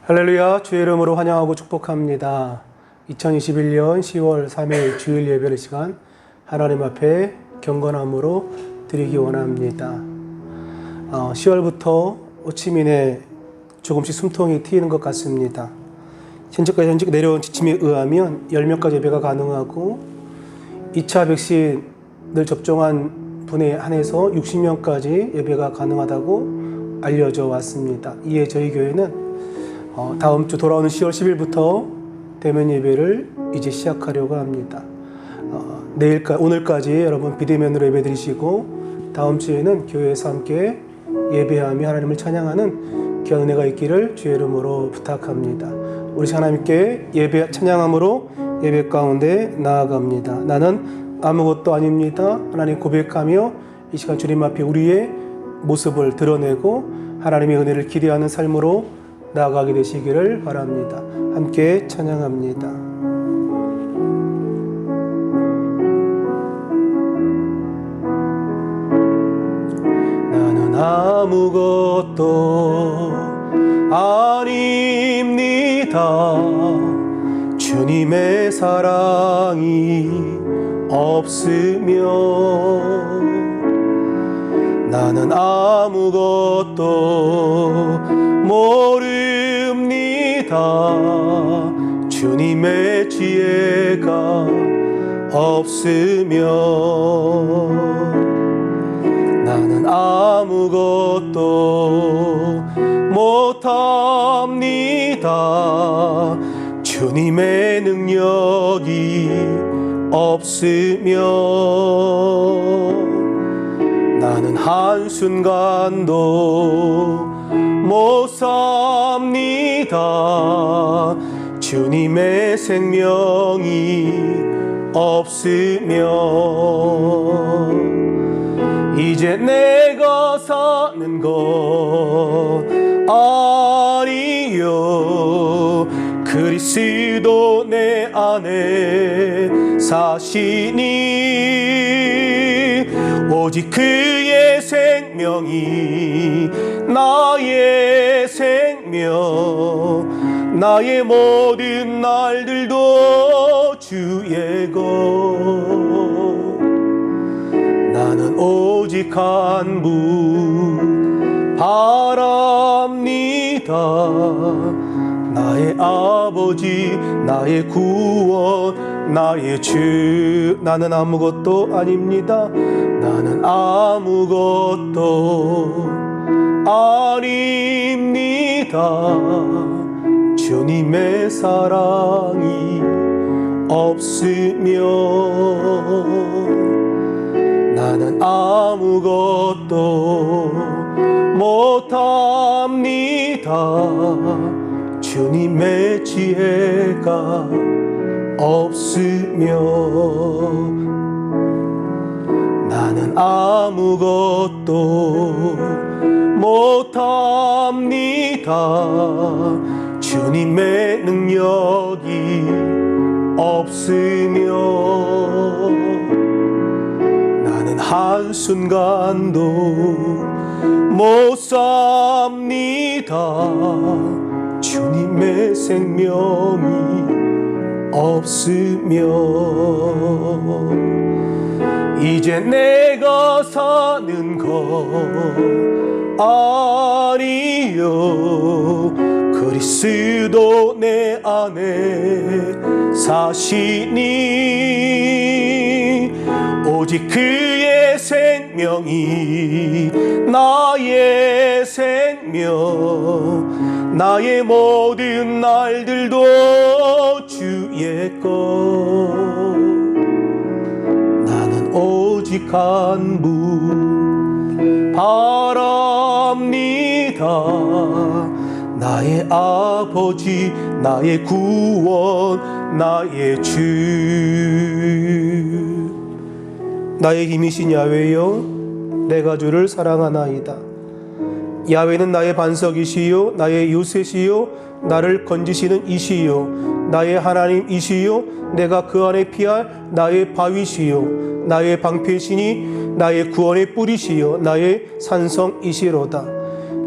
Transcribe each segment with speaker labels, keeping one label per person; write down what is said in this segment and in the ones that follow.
Speaker 1: 할렐루야, 주의 이름으로 환영하고 축복합니다. 2021년 10월 3일 주일 예배의 시간 하나님 앞에 경건함으로 드리기 원합니다. 10월부터 호치민에 조금씩 숨통이 트이는 것 같습니다. 현재까지 내려온 지침에 의하면 10명까지 예배가 가능하고 2차 백신을 접종한 분에 한해서 60명까지 예배가 가능하다고 알려져 왔습니다. 이에 저희 교회는 다음 주 돌아오는 10월 10일부터 대면 예배를 이제 시작하려고 합니다. 오늘까지 여러분 비대면으로 예배 드리시고 다음 주에는 교회에서 함께 예배하며 하나님을 찬양하는 귀한 은혜가 있기를 주의 이름으로 부탁합니다. 우리 하나님께 예배 찬양함으로 예배 가운데 나아갑니다. 나는 아무것도 아닙니다. 하나님 고백하며 이 시간 주님 앞에 우리의 모습을 드러내고 하나님의 은혜를 기대하는 삶으로 나아가게 되시기를 바랍니다. 함께 찬양합니다. 나는 아무것도 아닙니다. 주님의 사랑이 없으면 나는 아무것도 모릅니다. 주님의 지혜가 없으면 나는 아무것도 못합니다. 주님의 능력이 없으면 나는 한순간도 못 삽니다. 주님의 생명이 없으면 이제 내가 사는 건 아니요 그리스도 내 안에 사시니 오직 그의 생명이 나의 생명 나의 모든 날들도 주의 것 나는 오직 한 분 바랍니다. 나의 아버지 나의 구원 나의 주 나는 아무것도 아닙니다. 나는 아무것도 아닙니다. 주님의 사랑이 없으면 나는 아무것도 못합니다. 주님의 지혜가 없으면 나는 아무것도 못합니다. 주님의 능력이 없으면 나는 한순간도 못 삽니다. 주님의 생명이 없으면 이제 내가 사는 건 아니요 그리스도 내 안에 사시니 오직 그의 생명이 나의 생명 나의 모든 날들도 주의 것 나는 오직 한 분 바랍니다. 나의 아버지 나의 구원 나의 주 나의 힘이신 야훼여 내가 주를 사랑하나이다. 야훼는 나의 반석이시요 나의 요새시요 나를 건지시는 이시요 나의 하나님이시요 내가 그 안에 피할 나의 바위시요 나의 방패시니 나의 구원의 뿌리시요 나의 산성이시로다.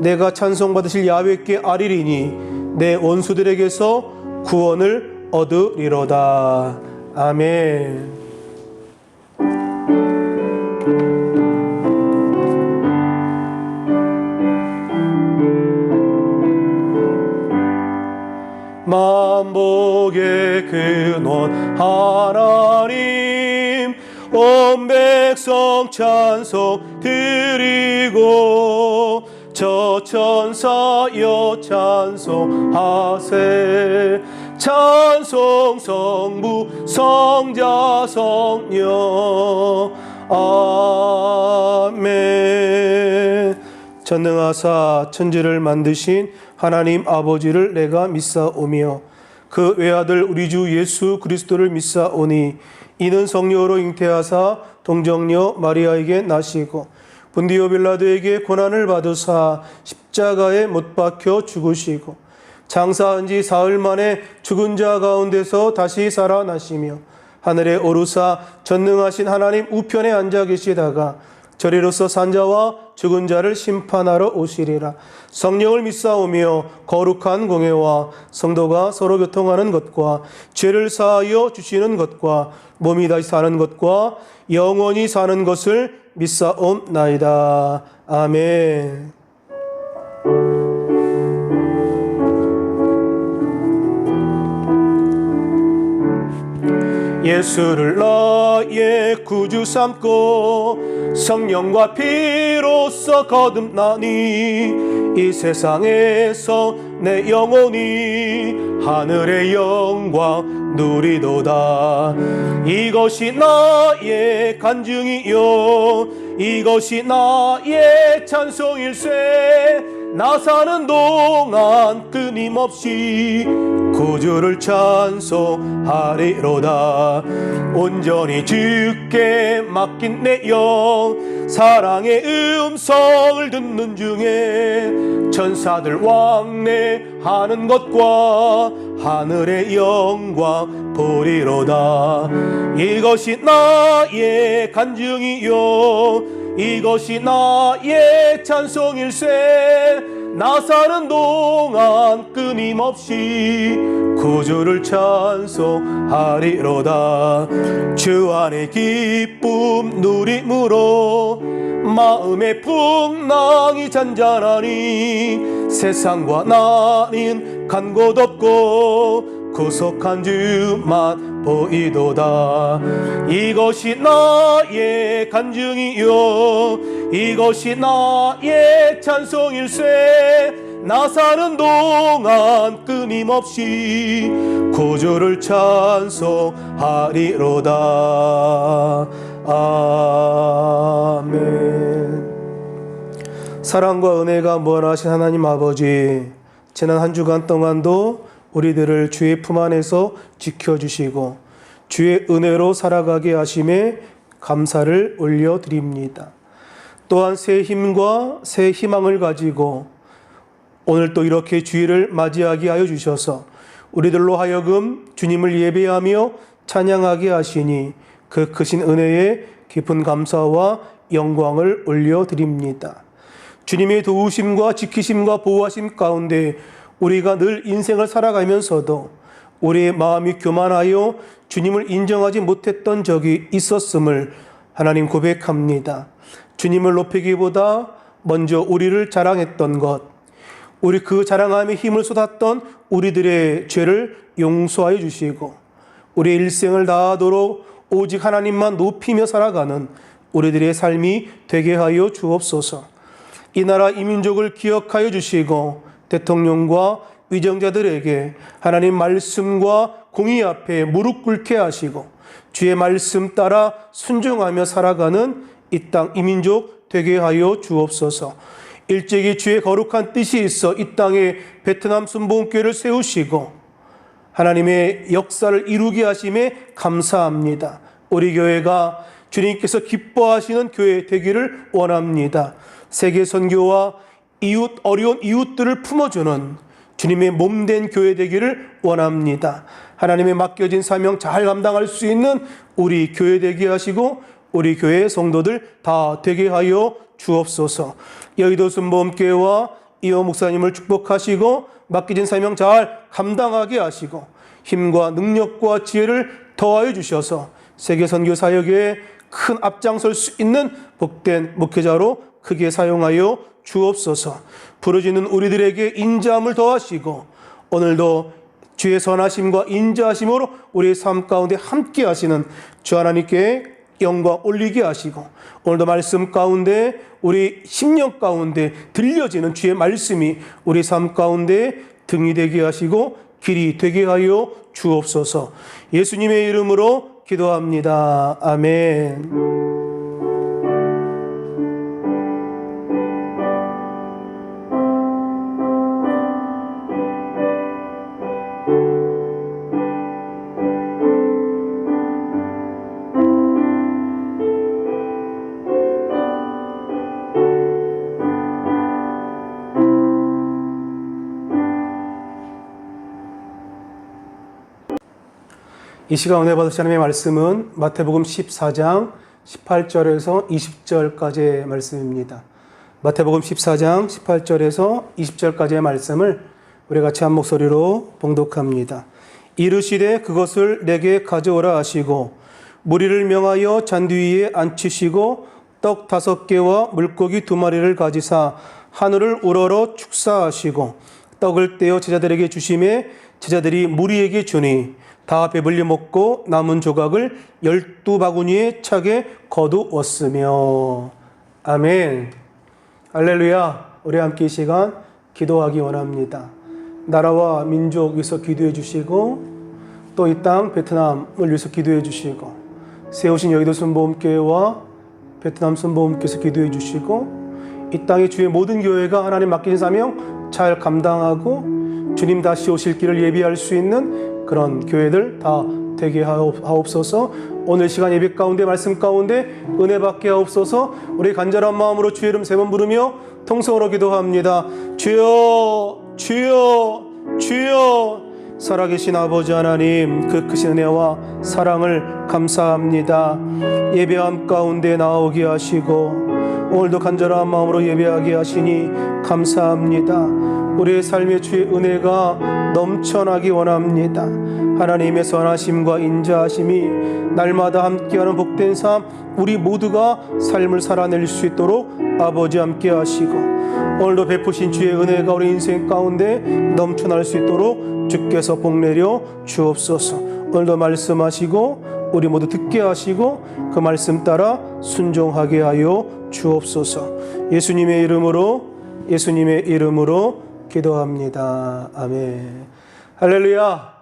Speaker 1: 내가 찬송받으실 야훼께 아뢰리니 내 원수들에게서 구원을 얻으리로다. 아멘. 만복의 근원 하나님, 온 백성 찬송 드리고 저 천사여 찬송하세. 찬송 성부 성자 성령. 아멘. 전능하사 천지를 만드신 하나님 아버지를 내가 믿사오며 그 외아들 우리 주 예수 그리스도를 믿사오니 이는 성령으로 잉태하사 동정녀 마리아에게 나시고 본디오 빌라도에게 고난을 받으사 십자가에 못 박혀 죽으시고 장사한 지 사흘 만에 죽은 자 가운데서 다시 살아나시며 하늘에 오르사 전능하신 하나님 우편에 앉아 계시다가 저리로서 산자와 죽은 자를 심판하러 오시리라. 성령을 믿사오며 거룩한 공예와 성도가 서로 교통하는 것과 죄를 사하여 주시는 것과 몸이 다시 사는 것과 영원히 사는 것을 믿사옵나이다. 아멘. 예수를 나의 구주 삼고 성령과 피로써 거듭나니 이 세상에서 내 영혼이 하늘의 영광 누리도다. 이것이 나의 간증이요 이것이 나의 찬송일세. 나 사는 동안 끊임없이 구주를 찬송하리로다. 온전히 주께 맡긴 내 영 사랑의 음성을 듣는 중에 천사들 왕래하는 것과 하늘의 영광 보리로다. 이것이 나의 간증이요 이것이 나의 찬송일세. 나 사는 동안 끊임없이 구주를 찬송하리로다. 주 안의 기쁨 누림으로 마음의 풍랑이 잔잔하니 세상과 나는 간 곳 없고 구속한 주만 보이도다. 이것이 나의 간증이요 이것이 나의 찬송일세. 나 사는 동안 끊임없이 구주를 찬송하리로다. 아멘. 사랑과 은혜가 무한하신 하나님 아버지, 지난 한 주간 동안도 우리들을 주의 품 안에서 지켜주시고 주의 은혜로 살아가게 하심에 감사를 올려드립니다. 또한 새 힘과 새 희망을 가지고 오늘 또 이렇게 주일을 맞이하게 하여 주셔서 우리들로 하여금 주님을 예배하며 찬양하게 하시니 그 크신 은혜에 깊은 감사와 영광을 올려드립니다. 주님의 도우심과 지키심과 보호하심 가운데 우리가 늘 인생을 살아가면서도 우리의 마음이 교만하여 주님을 인정하지 못했던 적이 있었음을 하나님 고백합니다. 주님을 높이기보다 먼저 우리를 자랑했던 것, 우리 그 자랑함에 힘을 쏟았던 우리들의 죄를 용서하여 주시고 우리의 일생을 다하도록 오직 하나님만 높이며 살아가는 우리들의 삶이 되게 하여 주옵소서. 이 나라 이 민족을 기억하여 주시고 대통령과 위정자들에게 하나님 말씀과 공의 앞에 무릎 꿇게 하시고 주의 말씀 따라 순종하며 살아가는 이 땅 이 민족 되게 하여 주옵소서. 일찍이 주의 거룩한 뜻이 있어 이 땅에 베트남 순복음교회를 세우시고 하나님의 역사를 이루게 하심에 감사합니다. 우리 교회가 주님께서 기뻐하시는 교회 되기를 원합니다. 세계 선교와 이웃 어려운 이웃들을 품어주는 주님의 몸된 교회 되기를 원합니다. 하나님의 맡겨진 사명 잘 감당할 수 있는 우리 교회 되게 하시고 우리 교회 성도들 다 되게 하여 주옵소서. 여의도 순복음교회와 이호 목사님을 축복하시고 맡겨진 사명 잘 감당하게 하시고 힘과 능력과 지혜를 더하여 주셔서 세계 선교 사역에 큰 앞장설 수 있는 복된 목회자로 크게 사용하여 주옵소서. 부르짖는 우리들에게 인자함을 더하시고 오늘도 주의 선하심과 인자하심으로 우리의 삶 가운데 함께 하시는 주 하나님께 영광 올리게 하시고 오늘도 말씀 가운데 우리 심령 가운데 들려지는 주의 말씀이 우리 삶 가운데 등이 되게 하시고 길이 되게 하여 주옵소서. 예수님의 이름으로 기도합니다. 아멘. 이 시간 은혜 받으신 하나님의 말씀은 마태복음 14장 18절에서 20절까지의 말씀입니다. 마태복음 14장 18절에서 20절까지의 말씀을 우리 같이 한 목소리로 봉독합니다. 이르시되 그것을 내게 가져오라 하시고 무리를 명하여 잔디 위에 앉히시고 떡 5개와 물고기 2마리를 가지사 하늘을 우러러 축사하시고 떡을 떼어 제자들에게 주시매 제자들이 무리에게 주니 다 배불리 먹고 남은 조각을 12바구니에 차게 거두었으며. 아멘. 할렐루야. 우리 함께 이 시간 기도하기 원합니다. 나라와 민족 위해서 기도해 주시고 또 이 땅 베트남을 위해서 기도해 주시고 세우신 여의도 순복음교회와 베트남 순복음교회에서 기도해 주시고 이 땅의 주의 모든 교회가 하나님 맡긴 사명 잘 감당하고 주님 다시 오실 길을 예비할 수 있는 그런 교회들 다 되게 하옵소서. 오늘 시간 예배 가운데 말씀 가운데 은혜 받게 하옵소서. 우리 간절한 마음으로 주의 이름 3번 부르며 통성으로 기도합니다. 주여 주여 주여. 살아계신 아버지 하나님 그 크신 은혜와 사랑을 감사합니다. 예배함 가운데 나오게 하시고 오늘도 간절한 마음으로 예배하게 하시니 감사합니다. 우리의 삶의 주의 은혜가 넘쳐나기 원합니다. 하나님의 선하심과 인자하심이 날마다 함께하는 복된 삶 우리 모두가 삶을 살아낼 수 있도록 아버지 함께 하시고 오늘도 베푸신 주의 은혜가 우리 인생 가운데 넘쳐날 수 있도록 주께서 복내려 주옵소서. 오늘도 말씀하시고 우리 모두 듣게 하시고 그 말씀 따라 순종하게 하여 주옵소서. 예수님의 이름으로 기도합니다. 아멘. 할렐루야.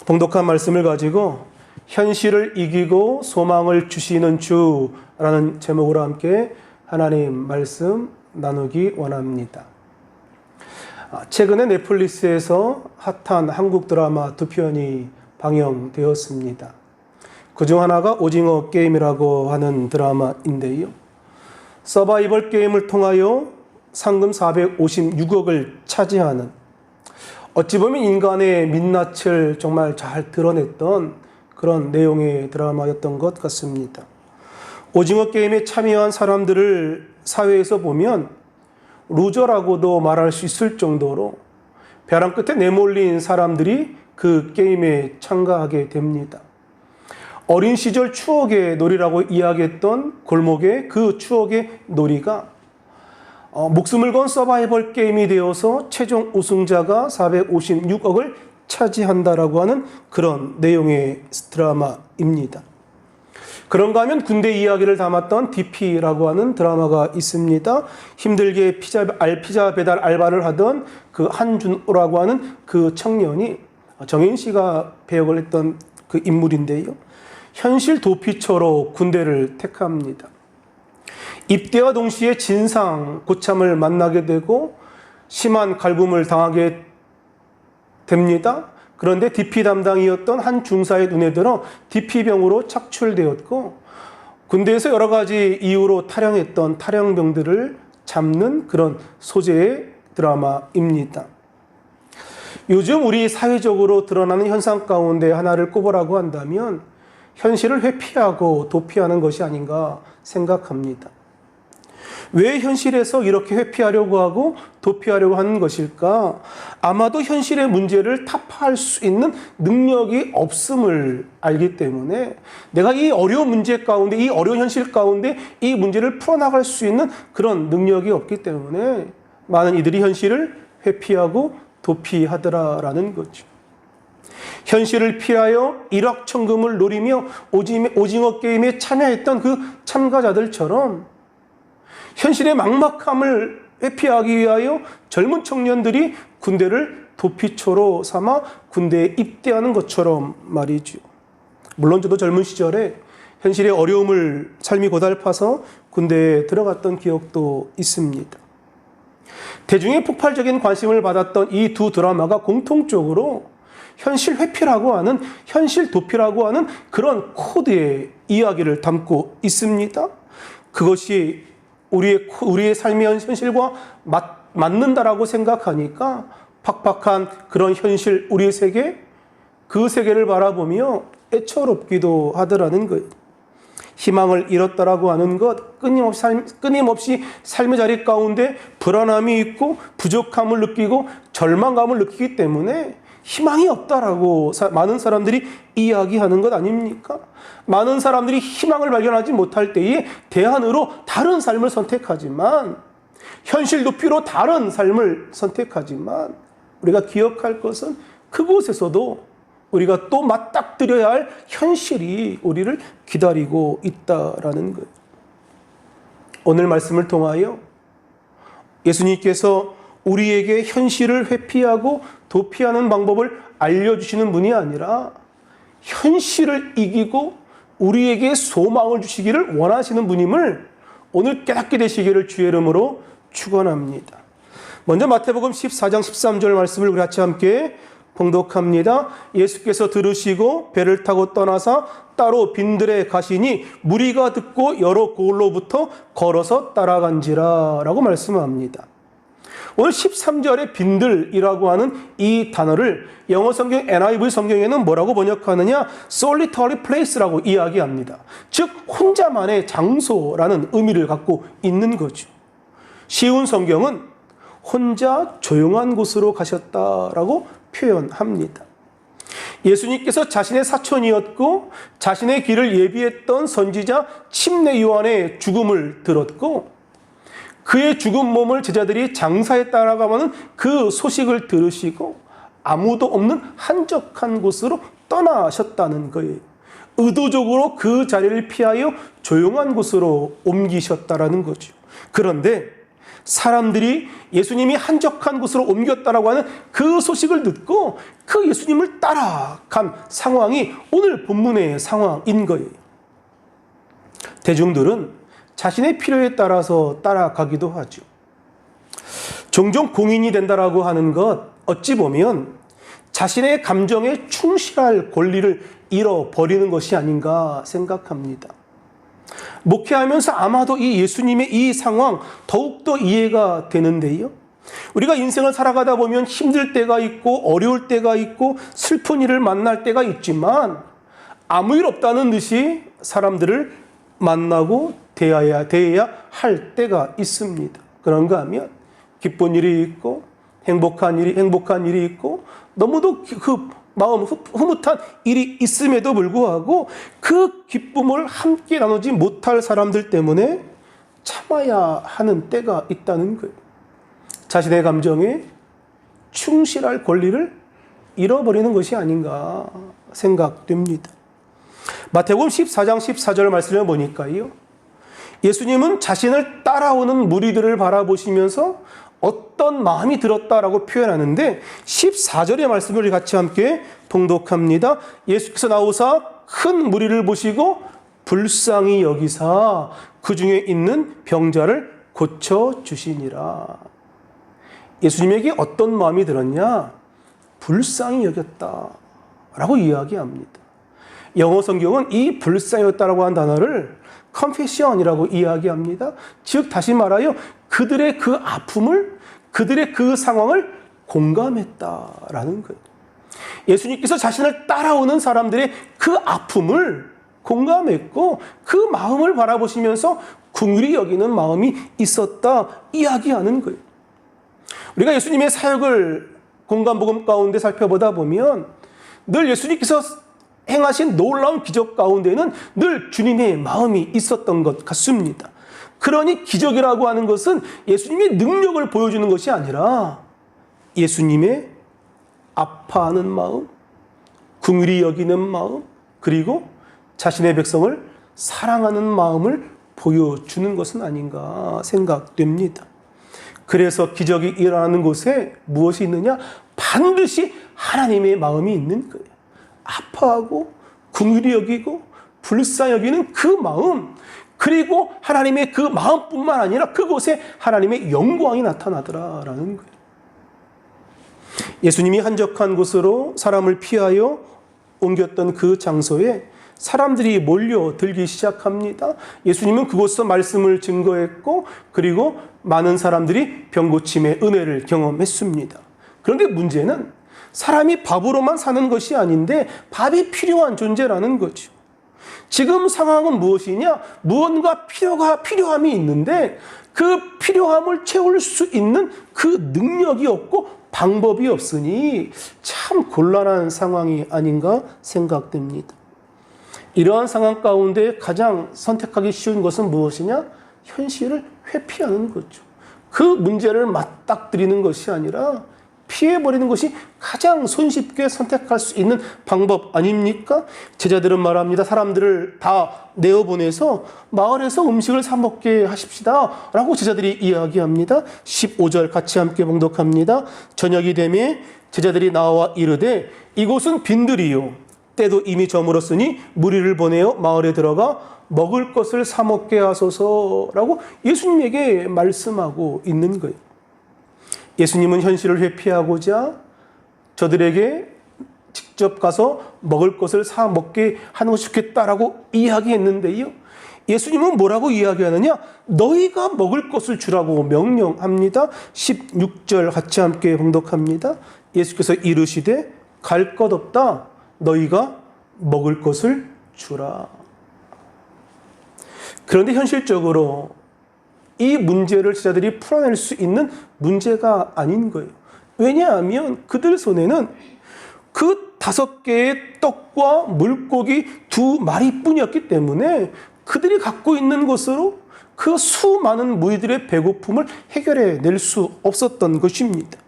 Speaker 1: 봉독한 말씀을 가지고 현실을 이기고 소망을 주시는 주라는 제목으로 함께 하나님 말씀 나누기 원합니다. 최근에 넷플릭스에서 핫한 한국 드라마 2편이 방영되었습니다. 그중 하나가 오징어 게임이라고 하는 드라마인데요. 서바이벌 게임을 통하여 상금 456억을 차지하는 어찌 보면 인간의 민낯을 정말 잘 드러냈던 그런 내용의 드라마였던 것 같습니다. 오징어 게임에 참여한 사람들을 사회에서 보면 루저라고도 말할 수 있을 정도로 벼랑 끝에 내몰린 사람들이 그 게임에 참가하게 됩니다. 어린 시절 추억의 놀이라고 이야기했던 골목의 그 추억의 놀이가 목숨을 건 서바이벌 게임이 되어서 최종 우승자가 456억을 차지한다라고 하는 그런 내용의 드라마입니다. 그런가 하면 군대 이야기를 담았던 DP라고 하는 드라마가 있습니다. 힘들게 피자 배달 알바를 하던 그 한준호라고 하는 그 청년이 정인 씨가 배역을 했던 그 인물인데요. 현실 도피처로 군대를 택합니다. 입대와 동시에 진상 고참을 만나게 되고 심한 갈굼을 당하게 됩니다. 그런데 DP 담당이었던 한 중사의 눈에 들어 DP병으로 착출되었고 군대에서 여러 가지 이유로 탈영했던 탈영병들을 잡는 그런 소재의 드라마입니다. 요즘 우리 사회적으로 드러나는 현상 가운데 하나를 꼽으라고 한다면 현실을 회피하고 도피하는 것이 아닌가 생각합니다. 왜 현실에서 이렇게 회피하려고 하고 도피하려고 하는 것일까? 아마도 현실의 문제를 타파할 수 있는 능력이 없음을 알기 때문에 내가 이 어려운 문제 가운데, 이 어려운 현실 가운데 이 문제를 풀어나갈 수 있는 그런 능력이 없기 때문에 많은 이들이 현실을 회피하고 도피하더라라는 거죠. 현실을 피하여 일확천금을 노리며 오징어 게임에 참여했던 그 참가자들처럼 현실의 막막함을 회피하기 위하여 젊은 청년들이 군대를 도피처로 삼아 군대에 입대하는 것처럼 말이죠. 물론 저도 젊은 시절에 현실의 어려움을 삶이 고달파서 군대에 들어갔던 기억도 있습니다. 대중의 폭발적인 관심을 받았던 이 두 드라마가 공통적으로 현실 회피라고 하는, 현실 도피라고 하는 그런 코드의 이야기를 담고 있습니다. 그것이 우리의 삶의 현실과 맞는다라고 생각하니까 팍팍한 그런 현실, 우리의 세계, 그 세계를 바라보며 애처롭기도 하더라는 거예요. 희망을 잃었다라고 하는 것, 끊임없이 삶의 자리 가운데 불안함이 있고 부족함을 느끼고 절망감을 느끼기 때문에 희망이 없다라고 많은 사람들이 이야기하는 것 아닙니까? 많은 사람들이 희망을 발견하지 못할 때에 대안으로 다른 삶을 선택하지만, 현실 도피로 다른 삶을 선택하지만, 우리가 기억할 것은 그곳에서도 우리가 또 맞닥뜨려야 할 현실이 우리를 기다리고 있다라는 거예요. 오늘 말씀을 통하여 예수님께서 우리에게 현실을 회피하고 도피하는 방법을 알려주시는 분이 아니라 현실을 이기고 우리에게 소망을 주시기를 원하시는 분임을 오늘 깨닫게 되시기를 주의 이름으로 축원합니다. 먼저 마태복음 14장 13절 말씀을 우리 같이 함께 봉독합니다. 예수께서 들으시고 배를 타고 떠나사 따로 빈들에 가시니 무리가 듣고 여러 고을로부터 걸어서 따라간지라 라고 말씀합니다. 오늘 13절에 빈들이라고 하는 이 단어를 영어 성경 NIV 성경에는 뭐라고 번역하느냐? solitary place라고 이야기합니다. 즉 혼자만의 장소라는 의미를 갖고 있는 거죠. 쉬운 성경은 혼자 조용한 곳으로 가셨다라고 표현합니다. 예수님께서 자신의 사촌이었고 자신의 길을 예비했던 선지자 침례 요한의 죽음을 들었고 그의 죽은 몸을 제자들이 장사에 따라가는 그 소식을 들으시고 아무도 없는 한적한 곳으로 떠나셨다는 거예요. 의도적으로 그 자리를 피하여 조용한 곳으로 옮기셨다라는 거죠. 그런데 사람들이 예수님이 한적한 곳으로 옮겼다라고 하는 그 소식을 듣고 그 예수님을 따라간 상황이 오늘 본문의 상황인 거예요. 대중들은 자신의 필요에 따라서 따라가기도 하죠. 종종 공인이 된다라고 하는 것, 어찌 보면 자신의 감정에 충실할 권리를 잃어버리는 것이 아닌가 생각합니다. 목회하면서 아마도 이 예수님의 이 상황 더욱더 이해가 되는데요. 우리가 인생을 살아가다 보면 힘들 때가 있고 어려울 때가 있고 슬픈 일을 만날 때가 있지만 아무 일 없다는 듯이 사람들을 만나고 대해야 할 때가 있습니다. 그런가 하면 기쁜 일이 있고 행복한 일이 있고 너무도 그 마음 흐뭇한 일이 있음에도 불구하고 그 기쁨을 함께 나누지 못할 사람들 때문에 참아야 하는 때가 있다는 거예요. 자신의 감정에 충실할 권리를 잃어버리는 것이 아닌가 생각됩니다. 마태복음 14장 14절 말씀을 보니까요. 예수님은 자신을 따라오는 무리들을 바라보시면서 어떤 마음이 들었다라고 표현하는데 14절의 말씀을 우리 같이 함께 봉독합니다. 예수께서 나오사 큰 무리를 보시고 불쌍히 여기사 그 중에 있는 병자를 고쳐주시니라. 예수님에게 어떤 마음이 들었냐? 불쌍히 여겼다라고 이야기합니다. 영어 성경은 이 불쌍히 여겼다라고 한 단어를 compassion이라고 이야기합니다. 즉 다시 말하여 그들의 그 아픔을, 그들의 그 상황을 공감했다라는 거예요. 예수님께서 자신을 따라오는 사람들의 그 아픔을 공감했고 그 마음을 바라보시면서 긍휼히 여기는 마음이 있었다 이야기하는 거예요. 우리가 예수님의 사역을 공간복음 가운데 살펴보다 보면 늘 예수님께서 행하신 놀라운 기적 가운데는 늘 주님의 마음이 있었던 것 같습니다. 그러니 기적이라고 하는 것은 예수님의 능력을 보여주는 것이 아니라 예수님의 아파하는 마음, 긍휼히 여기는 마음, 그리고 자신의 백성을 사랑하는 마음을 보여주는 것은 아닌가 생각됩니다. 그래서 기적이 일어나는 곳에 무엇이 있느냐? 반드시 하나님의 마음이 있는 거예요. 아파하고 긍휼히 여기고 불쌍히 여기는 그 마음, 그리고 하나님의 그 마음뿐만 아니라 그곳에 하나님의 영광이 나타나더라라는 거예요. 예수님이 한적한 곳으로 사람을 피하여 옮겼던 그 장소에 사람들이 몰려들기 시작합니다. 예수님은 그곳에서 말씀을 증거했고 그리고 많은 사람들이 병고침의 은혜를 경험했습니다. 그런데 문제는 사람이 밥으로만 사는 것이 아닌데 밥이 필요한 존재라는 거죠. 지금 상황은 무엇이냐? 무언가 필요함이 있는데 그 필요함을 채울 수 있는 그 능력이 없고 방법이 없으니 참 곤란한 상황이 아닌가 생각됩니다. 이러한 상황 가운데 가장 선택하기 쉬운 것은 무엇이냐? 현실을 회피하는 거죠. 그 문제를 맞닥뜨리는 것이 아니라 피해버리는 것이 가장 손쉽게 선택할 수 있는 방법 아닙니까? 제자들은 말합니다. 사람들을 다 내어보내서 마을에서 음식을 사 먹게 하십시다 라고 제자들이 이야기합니다. 15절 같이 함께 봉독합니다. 저녁이 되매 제자들이 나와 이르되 이곳은 빈들이요 때도 이미 저물었으니 무리를 보내어 마을에 들어가 먹을 것을 사 먹게 하소서라고 예수님에게 말씀하고 있는 거예요. 예수님은 현실을 회피하고자 저들에게 직접 가서 먹을 것을 사 먹게 하는 것이 좋겠다라고 이야기했는데요. 예수님은 뭐라고 이야기하느냐? 너희가 먹을 것을 주라고 명령합니다. 16절 같이 함께 봉독합니다. 예수께서 이르시되 갈 것 없다. 너희가 먹을 것을 주라. 그런데 현실적으로 이 문제를 제자들이 풀어낼 수 있는 문제가 아닌 거예요. 왜냐하면 그들 손에는 그 5개의 떡과 물고기 2마리뿐이었기 때문에 그들이 갖고 있는 것으로 그 수많은 무리들의 배고픔을 해결해 낼 수 없었던 것입니다.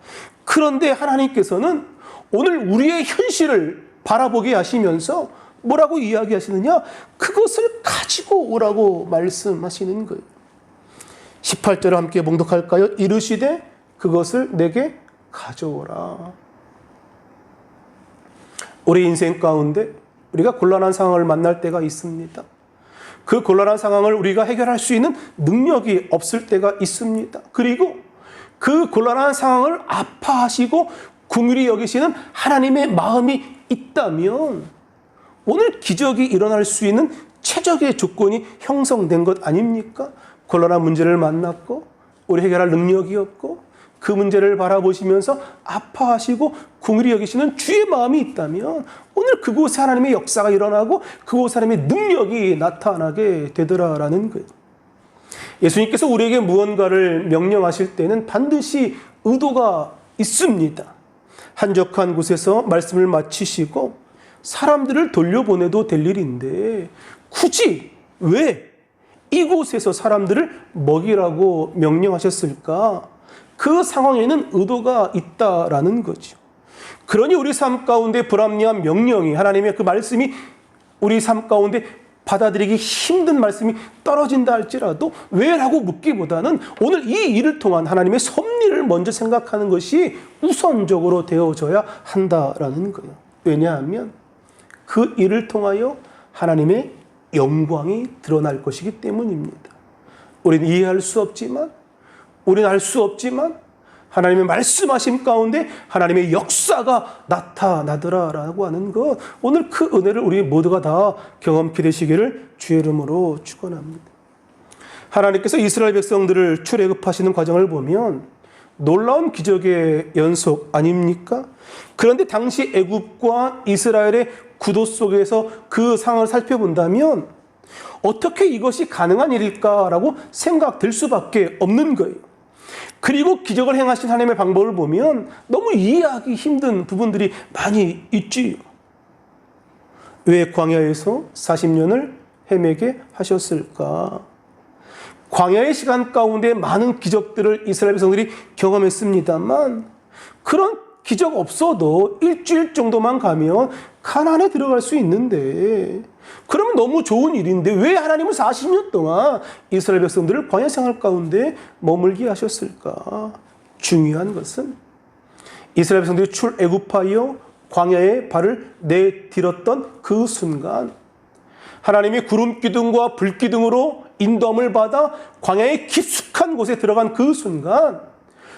Speaker 1: 그런데 하나님께서는 오늘 우리의 현실을 바라보게 하시면서 뭐라고 이야기하시느냐? 그것을 가지고 오라고 말씀하시는 거예요. 18절을 함께 봉독할까요? 이르시되 그것을 내게 가져오라. 우리 인생 가운데 우리가 곤란한 상황을 만날 때가 있습니다. 그 곤란한 상황을 우리가 해결할 수 있는 능력이 없을 때가 있습니다. 그리고 그 곤란한 상황을 아파하시고 긍휼히 여기시는 하나님의 마음이 있다면 오늘 기적이 일어날 수 있는 최적의 조건이 형성된 것 아닙니까? 곤란한 문제를 만났고 우리 해결할 능력이 없고 그 문제를 바라보시면서 아파하시고 긍휼히 여기시는 주의 마음이 있다면 오늘 그곳에 하나님의 역사가 일어나고 그곳에 하나님의 능력이 나타나게 되더라라는 거예요. 예수님께서 우리에게 무언가를 명령하실 때는 반드시 의도가 있습니다. 한적한 곳에서 말씀을 마치시고 사람들을 돌려보내도 될 일인데 굳이 왜 이곳에서 사람들을 먹이라고 명령하셨을까? 그 상황에는 의도가 있다라는 거죠. 그러니 우리 삶 가운데 불합리한 명령이 하나님의 그 말씀이 우리 삶 가운데 받아들이기 힘든 말씀이 떨어진다 할지라도 왜라고 묻기보다는 오늘 이 일을 통한 하나님의 섭리를 먼저 생각하는 것이 우선적으로 되어져야 한다라는 거예요. 왜냐하면 그 일을 통하여 하나님의 영광이 드러날 것이기 때문입니다. 우리는 이해할 수 없지만 우리는 알 수 없지만 하나님의 말씀하심 가운데 하나님의 역사가 나타나더라라고 하는 것, 오늘 그 은혜를 우리 모두가 다 경험케 되시기를 주의 이름으로 축원합니다. 하나님께서 이스라엘 백성들을 출애굽하시는 과정을 보면 놀라운 기적의 연속 아닙니까? 그런데 당시 애굽과 이스라엘의 구도 속에서 그 상황을 살펴본다면 어떻게 이것이 가능한 일일까라고 생각될 수밖에 없는 거예요. 그리고 기적을 행하신 하나님의 방법을 보면 너무 이해하기 힘든 부분들이 많이 있지요. 왜 광야에서 40년을 헤매게 하셨을까? 광야의 시간 가운데 많은 기적들을 이스라엘 백성들이 경험했습니다만 그런 기적 없어도 일주일 정도만 가면 가나안에 들어갈 수 있는데 그러면 너무 좋은 일인데 왜 하나님은 40년 동안 이스라엘 백성들을 광야 생활 가운데 머물게 하셨을까? 중요한 것은 이스라엘 백성들이 출애굽하여 광야에 발을 내디뎠던 그 순간 하나님이 구름 기둥과 불 기둥으로 인도함을 받아 광야의 깊숙한 곳에 들어간 그 순간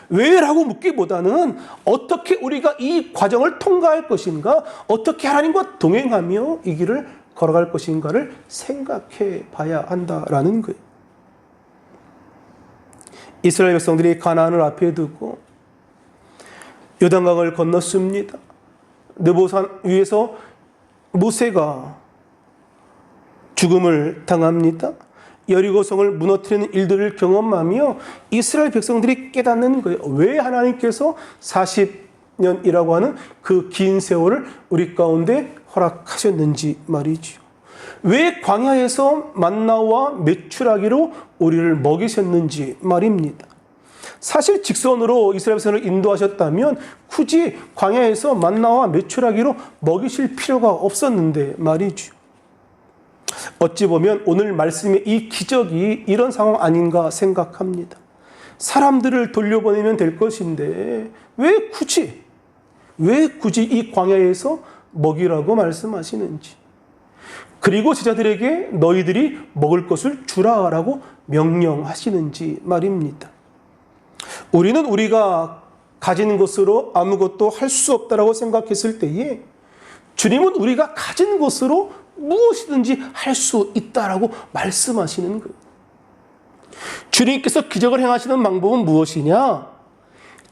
Speaker 1: 왜라고 묻기보다는 어떻게 우리가 이 과정을 통과할 것인가, 어떻게 하나님과 동행하며 이 길을 걸어갈 것인가를 생각해 봐야 한다라는 거예요. 이스라엘 백성들이 가나안을 앞에 두고 요단강을 건넜습니다. 느보산 위에서 모세가 죽음을 당합니다. 여리고성을 무너뜨리는 일들을 경험하며 이스라엘 백성들이 깨닫는 거예요. 왜 하나님께서 40년이라고 하는 그 긴 세월을 우리 가운데 허락하셨는지 말이죠. 왜 광야에서 만나와 메추라기로 우리를 먹이셨는지 말입니다. 사실 직선으로 이스라엘 백성을 인도하셨다면 굳이 광야에서 만나와 메추라기로 먹이실 필요가 없었는데 말이죠. 어찌 보면 오늘 말씀의 이 기적이 이런 상황 아닌가 생각합니다. 사람들을 돌려보내면 될 것인데 왜 굳이 이 광야에서 먹이라고 말씀하시는지, 그리고 제자들에게 너희들이 먹을 것을 주라라고 명령하시는지 말입니다. 우리는 우리가 가진 것으로 아무것도 할 수 없다라고 생각했을 때에 주님은 우리가 가진 것으로 무엇이든지 할 수 있다라고 말씀하시는 거예요. 주님께서 기적을 행하시는 방법은 무엇이냐?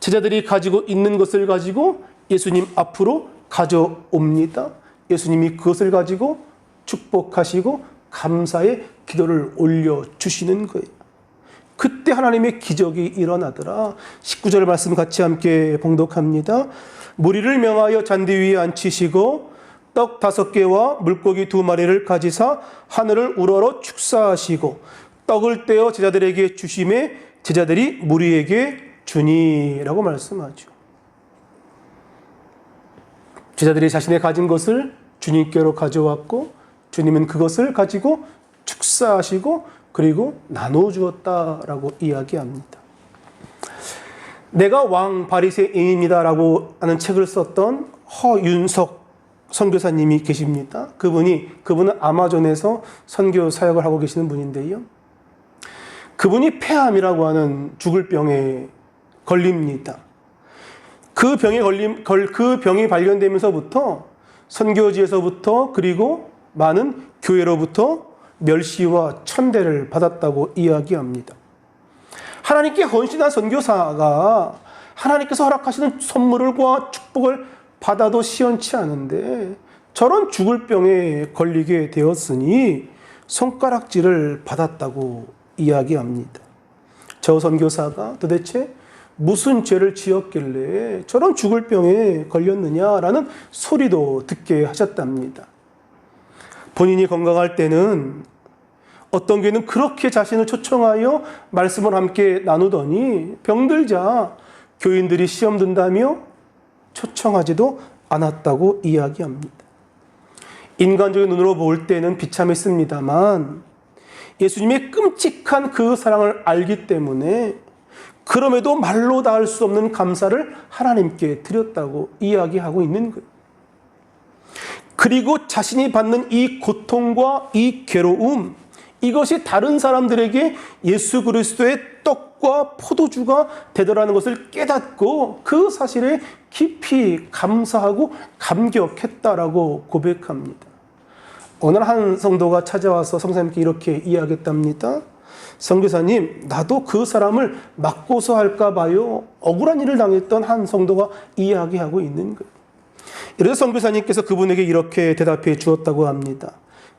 Speaker 1: 제자들이 가지고 있는 것을 가지고 예수님 앞으로 가져옵니다. 예수님이 그것을 가지고 축복하시고 감사의 기도를 올려주시는 거예요. 그때 하나님의 기적이 일어나더라. 19절 말씀 같이 함께 봉독합니다. 무리를 명하여 잔디 위에 앉히시고 떡 5개와 물고기 2마리를 가지사 하늘을 우러러 축사하시고 떡을 떼어 제자들에게 주심에 제자들이 무리에게 주니라고 말씀하죠. 제자들이 자신의 가진 것을 주님께로 가져왔고 주님은 그것을 가지고 축사하시고 그리고 나눠주었다라고 이야기합니다. 내가 왕 바리새인입니다라고 하는 책을 썼던 허윤석 선교사님이 계십니다. 그분은 아마존에서 선교 사역을 하고 계시는 분인데요. 그분이 폐암이라고 하는 죽을 병에 걸립니다. 그 병이 발견되면서부터 선교지에서부터 그리고 많은 교회로부터 멸시와 천대를 받았다고 이야기합니다. 하나님께 헌신한 선교사가 하나님께서 허락하시는 선물과 축복을 받아도 시원치 않은데 저런 죽을 병에 걸리게 되었으니 손가락질을 받았다고 이야기합니다. 저 선교사가 도대체 무슨 죄를 지었길래 저런 죽을 병에 걸렸느냐라는 소리도 듣게 하셨답니다. 본인이 건강할 때는 어떤 교회는 그렇게 자신을 초청하여 말씀을 함께 나누더니 병들자 교인들이 시험 든다며 초청하지도 않았다고 이야기합니다. 인간적인 눈으로 볼 때는 비참했습니다만 예수님의 끔찍한 그 사랑을 알기 때문에 그럼에도 말로 닿을 수 없는 감사를 하나님께 드렸다고 이야기하고 있는 거예요. 그리고 자신이 받는 이 고통과 이 괴로움, 이것이 다른 사람들에게 예수 그리스도의 떡과 포도주가 되더라는 것을 깨닫고 그 사실에 깊이 감사하고 감격했다라고 고백합니다. 어느 한 성도가 찾아와서 성사님께 이렇게 이야기했답니다. 선교사님, 나도 그 사람을 맞고서 할까 봐요. 억울한 일을 당했던 한 성도가 이야기하고 있는 거예요. 이래서 선교사님께서 그분에게 이렇게 대답해 주었다고 합니다.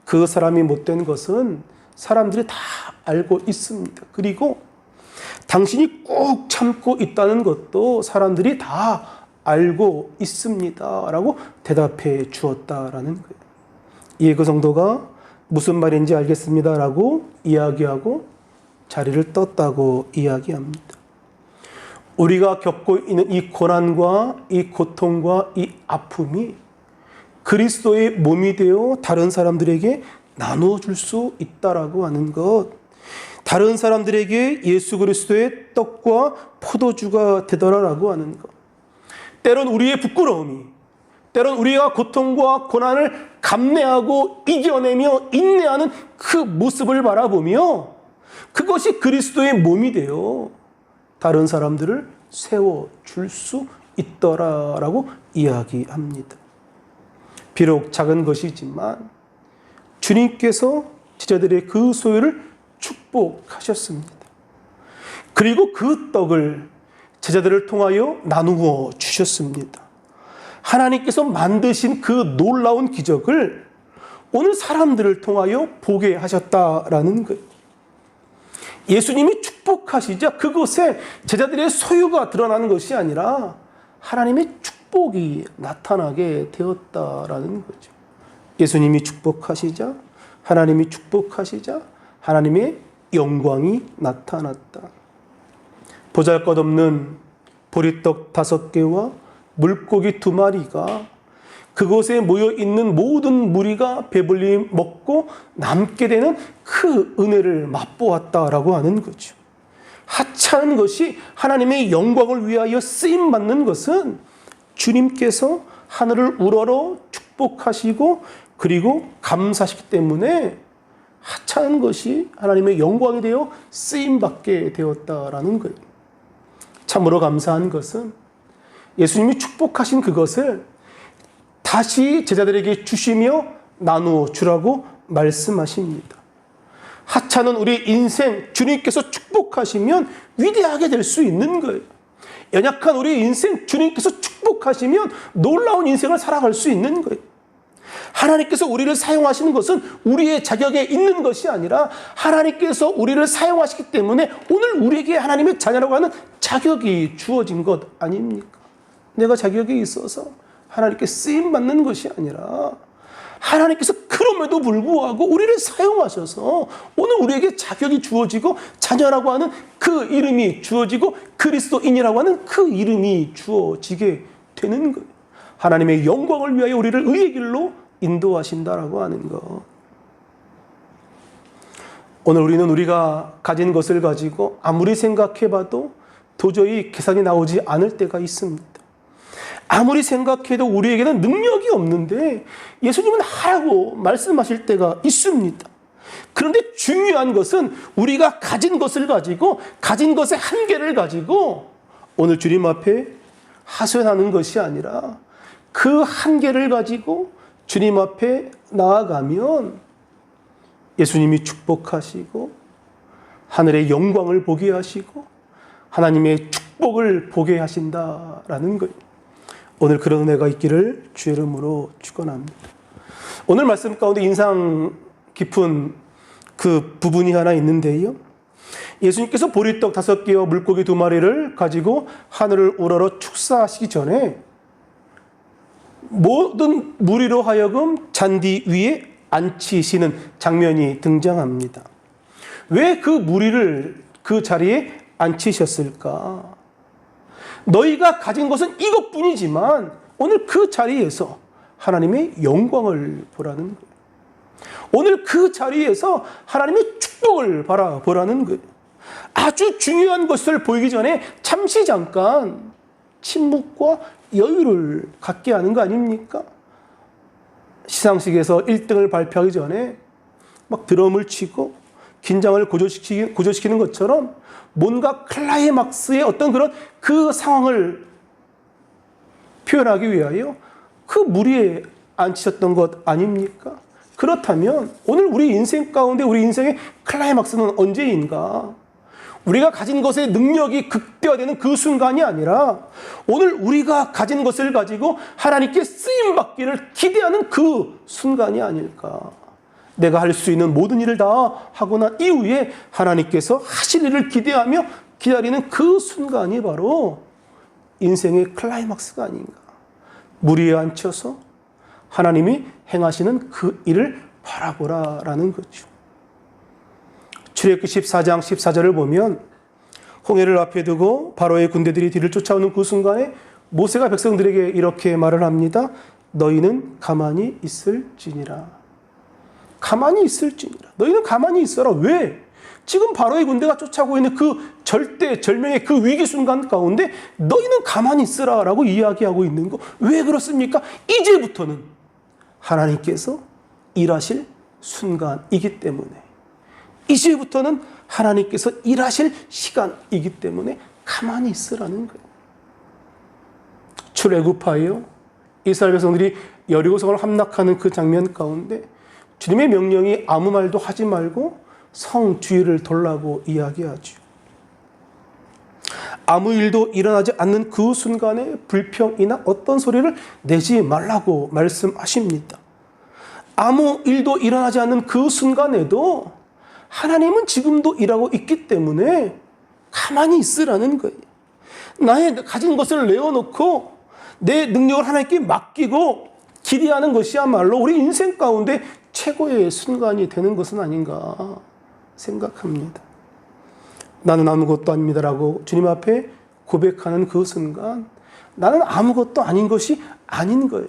Speaker 1: 그 사람이 못된 것은 사람들이 다 알고 있습니다. 그리고 당신이 꾹 참고 있다는 것도 사람들이 다 알고 있습니다. 라고 대답해 주었다라는 거예요. 예, 그 성도가 무슨 말인지 알겠습니다. 라고 이야기하고 자리를 떴다고 이야기합니다. 우리가 겪고 있는 이 고난과 이 고통과 이 아픔이 그리스도의 몸이 되어 다른 사람들에게 나누어 줄 수 있다라고 하는 것, 다른 사람들에게 예수 그리스도의 떡과 포도주가 되더라라고 하는 것, 때론 우리의 부끄러움이, 때론 우리가 고통과 고난을 감내하고 이겨내며 인내하는 그 모습을 바라보며 그것이 그리스도의 몸이 되어 다른 사람들을 세워줄 수 있더라라고 이야기합니다. 비록 작은 것이지만 주님께서 제자들의 그 소유를 축복하셨습니다. 그리고 그 떡을 제자들을 통하여 나누어 주셨습니다. 하나님께서 만드신 그 놀라운 기적을 오늘 사람들을 통하여 보게 하셨다라는 거예요. 예수님이 축복하시자 그곳에 제자들의 소유가 드러나는 것이 아니라 하나님의 축복이 나타나게 되었다라는 거죠. 예수님이 축복하시자, 하나님이 축복하시자 하나님의 영광이 나타났다. 보잘것없는 보리떡 5개와 물고기 2마리가 그곳에 모여있는 모든 무리가 배불리 먹고 남게 되는 그 은혜를 맛보았다라고 하는 거죠. 하찮은 것이 하나님의 영광을 위하여 쓰임받는 것은 주님께서 하늘을 우러러 축복하시고 그리고 감사하시기 때문에 하찮은 것이 하나님의 영광이 되어 쓰임받게 되었다라는 거예요. 참으로 감사한 것은 예수님이 축복하신 그것을 다시 제자들에게 주시며 나누어 주라고 말씀하십니다. 하찮은 우리 인생 주님께서 축복하시면 위대하게 될 수 있는 거예요. 연약한 우리 인생 주님께서 축복하시면 놀라운 인생을 살아갈 수 있는 거예요. 하나님께서 우리를 사용하시는 것은 우리의 자격에 있는 것이 아니라 하나님께서 우리를 사용하시기 때문에 오늘 우리에게 하나님의 자녀라고 하는 자격이 주어진 것 아닙니까? 내가 자격이 있어서 하나님께 쓰임받는 것이 아니라 하나님께서 그럼에도 불구하고 우리를 사용하셔서 오늘 우리에게 자격이 주어지고 자녀라고 하는 그 이름이 주어지고 그리스도인이라고 하는 그 이름이 주어지게 되는 거예요. 하나님의 영광을 위하여 우리를 의의 길로 인도하신다라고 하는 것. 오늘 우리는 우리가 가진 것을 가지고 아무리 생각해봐도 도저히 계산이 나오지 않을 때가 있습니다. 아무리 생각해도 우리에게는 능력이 없는데 예수님은 하라고 말씀하실 때가 있습니다. 그런데 중요한 것은 우리가 가진 것을 가지고 가진 것의 한계를 가지고 오늘 주님 앞에 하소연하는 것이 아니라 그 한계를 가지고 주님 앞에 나아가면 예수님이 축복하시고 하늘의 영광을 보게 하시고 하나님의 축복을 보게 하신다라는 거예요. 오늘 그런 은혜가 있기를 주의 이름으로 축원합니다. 오늘 말씀 가운데 인상 깊은 그 부분이 하나 있는데요. 예수님께서 보리떡 5개와 물고기 2마리를 가지고 하늘을 우러러 축사하시기 전에 모든 무리로 하여금 잔디 위에 앉히시는 장면이 등장합니다. 왜 그 무리를 그 자리에 앉히셨을까? 너희가 가진 것은 이것뿐이지만 오늘 그 자리에서 하나님의 영광을 보라는 거예요. 오늘 그 자리에서 하나님의 축복을 바라보라는 거예요. 아주 중요한 것을 보이기 전에 잠시 잠깐 침묵과 여유를 갖게 하는 거 아닙니까? 시상식에서 1등을 발표하기 전에 막 드럼을 치고 긴장을 고조시키는 것처럼 뭔가 클라이막스의 어떤 그런 그 상황을 표현하기 위하여 그 무리에 앉히셨던 것 아닙니까? 그렇다면 오늘 우리 인생 가운데 우리 인생의 클라이막스는 언제인가? 우리가 가진 것의 능력이 극대화되는 그 순간이 아니라 오늘 우리가 가진 것을 가지고 하나님께 쓰임받기를 기대하는 그 순간이 아닐까? 내가 할 수 있는 모든 일을 다 하고 난 이후에 하나님께서 하실 일을 기대하며 기다리는 그 순간이 바로 인생의 클라이막스가 아닌가. 물 위에 앉혀서 하나님이 행하시는 그 일을 바라보라라는 거죠. 출애굽기 14장 14절을 보면 홍해를 앞에 두고 바로의 군대들이 뒤를 쫓아오는 그 순간에 모세가 백성들에게 이렇게 말을 합니다. 너희는 가만히 있을지니라. 가만히 있을지니라. 너희는 가만히 있어라. 왜? 지금 바로의 군대가 쫓아오고 있는 그 절대절명의 그 위기 순간 가운데 너희는 가만히 있으라 라고 이야기하고 있는 거. 왜 그렇습니까? 이제부터는 하나님께서 일하실 순간이기 때문에, 이제부터는 하나님께서 일하실 시간이기 때문에 가만히 있으라는 거예요. 출애굽하여 이스라엘 백성들이 여리고성을 함락하는 그 장면 가운데 주님의 명령이 아무 말도 하지 말고 성 주위를 돌라고 이야기하죠. 아무 일도 일어나지 않는 그 순간에 불평이나 어떤 소리를 내지 말라고 말씀하십니다. 아무 일도 일어나지 않는 그 순간에도 하나님은 지금도 일하고 있기 때문에 가만히 있으라는 거예요. 나의 가진 것을 내어놓고 내 능력을 하나님께 맡기고 기대하는 것이야말로 우리 인생 가운데 최고의 순간이 되는 것은 아닌가 생각합니다. 나는 아무것도 아닙니다라고 주님 앞에 고백하는 그 순간, 나는 아무것도 아닌 것이 아닌 거예요.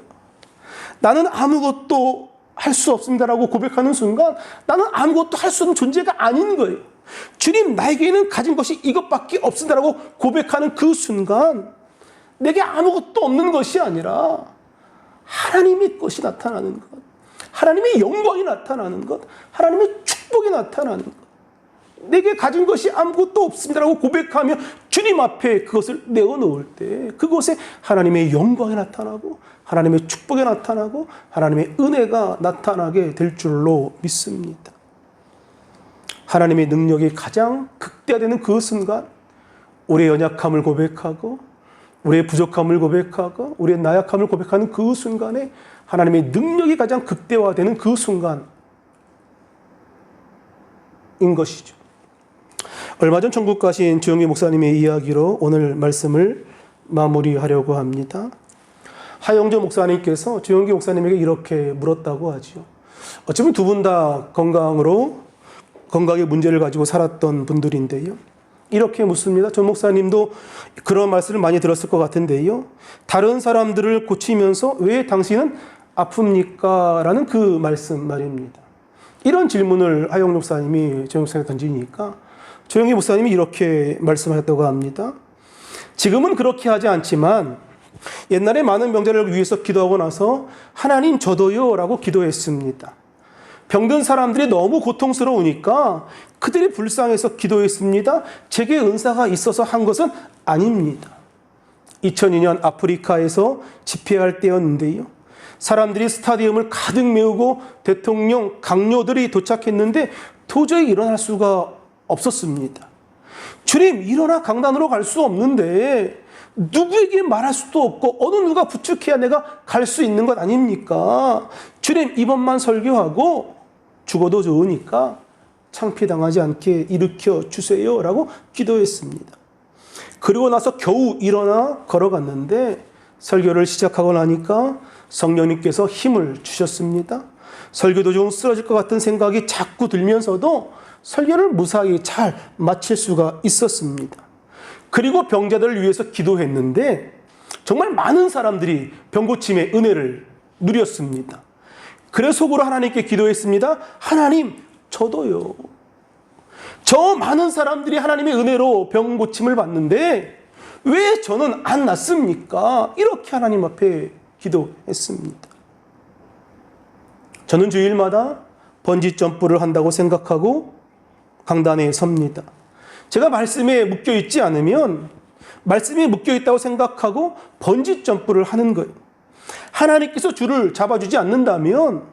Speaker 1: 나는 아무것도 할 수 없습니다라고 고백하는 순간 나는 아무것도 할 수 없는 존재가 아닌 거예요. 주님, 나에게는 가진 것이 이것밖에 없습니다라고 고백하는 그 순간 내게 아무것도 없는 것이 아니라 하나님의 것이 나타나는 것, 하나님의 영광이 나타나는 것, 하나님의 축복이 나타나는 것, 내게 가진 것이 아무것도 없습니다라고 고백하며 주님 앞에 그것을 내어놓을 때 그곳에 하나님의 영광이 나타나고 하나님의 축복이 나타나고 하나님의 은혜가 나타나게 될 줄로 믿습니다. 하나님의 능력이 가장 극대화되는 그 순간 우리의 연약함을 고백하고 우리의 부족함을 고백하고 우리의 나약함을 고백하는 그 순간에 하나님의 능력이 가장 극대화되는 그 순간인 것이죠. 얼마 전 천국 가신 주영기 목사님의 이야기로 오늘 말씀을 마무리하려고 합니다. 하영조 목사님께서 주영기 목사님에게 이렇게 물었다고 하죠. 어쩌면 두 분 다 건강의 문제를 가지고 살았던 분들인데요. 이렇게 묻습니다. 전 목사님도 그런 말씀을 많이 들었을 것 같은데요. 다른 사람들을 고치면서 왜 당신은 아픕니까? 라는 그 말씀 말입니다. 이런 질문을 하영 목사님이 조영기 목사님께 던지니까 조영기 목사님이 이렇게 말씀하셨다고 합니다. 지금은 그렇게 하지 않지만 옛날에 많은 병자를 위해서 기도하고 나서 하나님 저도요 라고 기도했습니다. 병든 사람들이 너무 고통스러우니까 그들이 불쌍해서 기도했습니다. 제게 은사가 있어서 한 것은 아닙니다. 2002년 아프리카에서 집회할 때였는데요. 사람들이 스타디움을 가득 메우고 대통령, 강요들이 도착했는데 도저히 일어날 수가 없었습니다. 주님, 일어나 강단으로 갈 수 없는데 누구에게 말할 수도 없고 어느 누가 부축해야 내가 갈 수 있는 것 아닙니까? 주님, 이번만 설교하고 죽어도 좋으니까 창피당하지 않게 일으켜 주세요 라고 기도했습니다. 그리고 나서 겨우 일어나 걸어갔는데 설교를 시작하고 나니까 성령님께서 힘을 주셨습니다. 설교 도중 쓰러질 것 같은 생각이 자꾸 들면서도 설교를 무사히 잘 마칠 수가 있었습니다. 그리고 병자들을 위해서 기도했는데 정말 많은 사람들이 병고침의 은혜를 누렸습니다. 그래서 속으로 하나님께 기도했습니다. 하나님, 저도요. 저 많은 사람들이 하나님의 은혜로 병고침을 받는데 왜 저는 안 낫습니까? 이렇게 하나님 앞에 기도했습니다. 저는 주일마다 번지 점프를 한다고 생각하고 강단에 섭니다. 제가 말씀에 묶여있지 않으면 말씀에 묶여있다고 생각하고 번지 점프를 하는 거예요. 하나님께서 줄을 잡아주지 않는다면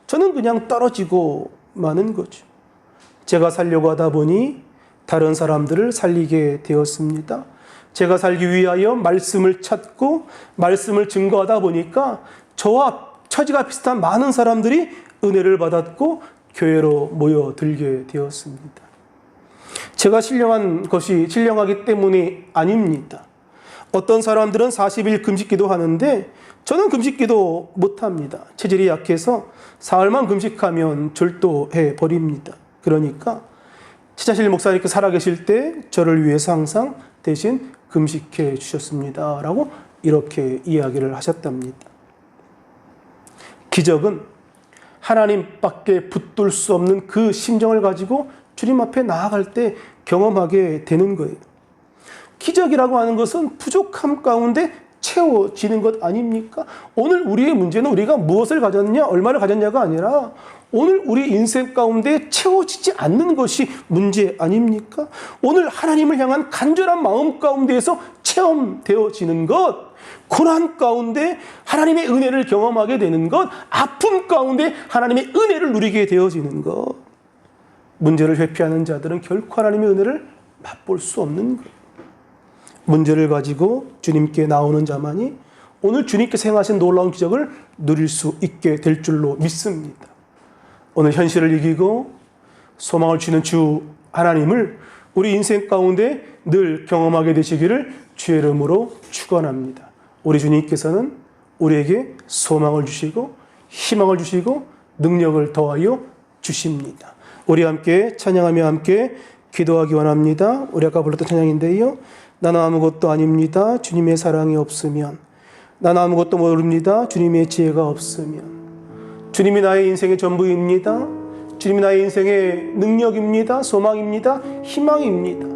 Speaker 1: 저는 그냥 떨어지고 마는 거죠. 제가 살려고 하다 보니 다른 사람들을 살리게 되었습니다. 제가 살기 위하여 말씀을 찾고 말씀을 증거하다 보니까 저와 처지가 비슷한 많은 사람들이 은혜를 받았고 교회로 모여들게 되었습니다. 제가 신령하기 때문이 아닙니다. 어떤 사람들은 40일 금식기도 하는데 저는 금식기도 못합니다. 체질이 약해서 사흘만 금식하면 절도해 버립니다. 그러니까 최자실 목사님께서 살아계실 때 저를 위해서 항상 대신 금식해 주셨습니다. 라고 이렇게 이야기를 하셨답니다. 기적은 하나님밖에 붙들 수 없는 그 심정을 가지고 주님 앞에 나아갈 때 경험하게 되는 거예요. 기적이라고 하는 것은 부족함 가운데 채워지는 것 아닙니까? 오늘 우리의 문제는 우리가 무엇을 가졌냐, 얼마를 가졌냐가 아니라 오늘 우리 인생 가운데 채워지지 않는 것이 문제 아닙니까? 오늘 하나님을 향한 간절한 마음 가운데에서 체험되어지는 것, 고난 가운데 하나님의 은혜를 경험하게 되는 것, 아픔 가운데 하나님의 은혜를 누리게 되어지는 것. 문제를 회피하는 자들은 결코 하나님의 은혜를 맛볼 수 없는 것. 문제를 가지고 주님께 나오는 자만이 오늘 주님께서 행하신 놀라운 기적을 누릴 수 있게 될 줄로 믿습니다. 오늘 현실을 이기고 소망을 주는 주 하나님을 우리 인생 가운데 늘 경험하게 되시기를 주의 이름으로 축원합니다. 우리 주님께서는 우리에게 소망을 주시고 희망을 주시고 능력을 더하여 주십니다. 우리 함께 찬양하며 함께 기도하기 원합니다. 우리 아까 불렀던 찬양인데요. 나는 아무것도 아닙니다. 주님의 사랑이 없으면. 나는 아무것도 모릅니다. 주님의 지혜가 없으면. 주님이 나의 인생의 전부입니다. 주님이 나의 인생의 능력입니다. 소망입니다. 희망입니다.